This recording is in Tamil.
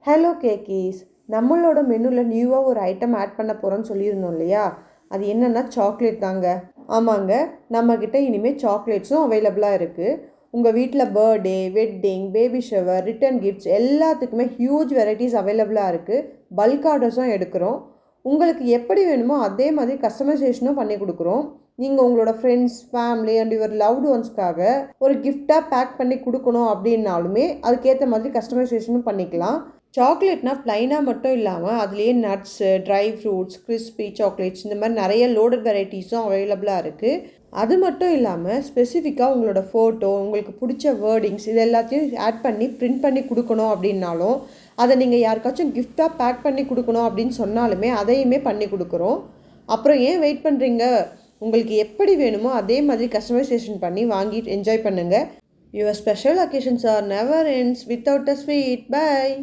ஹலோ கேக்கீஸ், நம்மளோட மெனுவில் நியூவாக ஒரு ஐட்டம் ஆட் பண்ண போகிறோன்னு சொல்லியிருந்தோம் இல்லையா? அது என்னென்னா சாக்லேட் தாங்க. ஆமாங்க, நம்மக்கிட்ட இனிமேல் சாக்லேட்ஸும் அவைலபிளாக இருக்குது. உங்கள் வீட்டில் birthday, wedding, baby shower, return gifts எல்லாத்துக்குமே ஹியூஜ் வெரைட்டிஸ் அவைலபிளாக இருக்குது. பல்க் ஆர்டர்ஸும் எடுக்கிறோம். உங்களுக்கு எப்படி வேணுமோ அதே மாதிரி கஸ்டமைசேஷனும் பண்ணி கொடுக்குறோம். நீங்கள் உங்களோட friends, family and your loved ஒன்ஸ்க்காக ஒரு கிஃப்டாக பேக் பண்ணி கொடுக்கணும் அப்படின்னாலுமே அதுக்கேற்ற மாதிரி கஸ்டமைசேஷனும் பண்ணிக்கலாம். சாக்லேட்னா ப்ளைனாக மட்டும் இல்லாமல் அதுலேயே nuts, dry fruits, crispy chocolates இந்த மாதிரி நிறைய லோடட் வெரைட்டிஸும் அவைலபிளாக இருக்குது. அது மட்டும் இல்லாமல் ஸ்பெசிஃபிக்காக உங்களோட ஃபோட்டோ, உங்களுக்கு பிடிச்ச வேர்டிங்ஸ் இது எல்லாத்தையும் ஆட் பண்ணி பிரிண்ட் பண்ணி கொடுக்கணும் அப்படின்னாலும், அதை நீங்கள் யாருக்காச்சும் கிஃப்டாக பேக் பண்ணி கொடுக்கணும் அப்படின்னு சொன்னாலுமே அதையுமே பண்ணி கொடுக்குறோம். அப்புறம் ஏன் வெயிட் பண்ணுறீங்க? உங்களுக்கு எப்படி வேணுமோ அதே மாதிரி கஸ்டமைசேஷன் பண்ணி வாங்கி என்ஜாய் பண்ணுங்கள். Your special occasions are never ends without a sweet. Bye.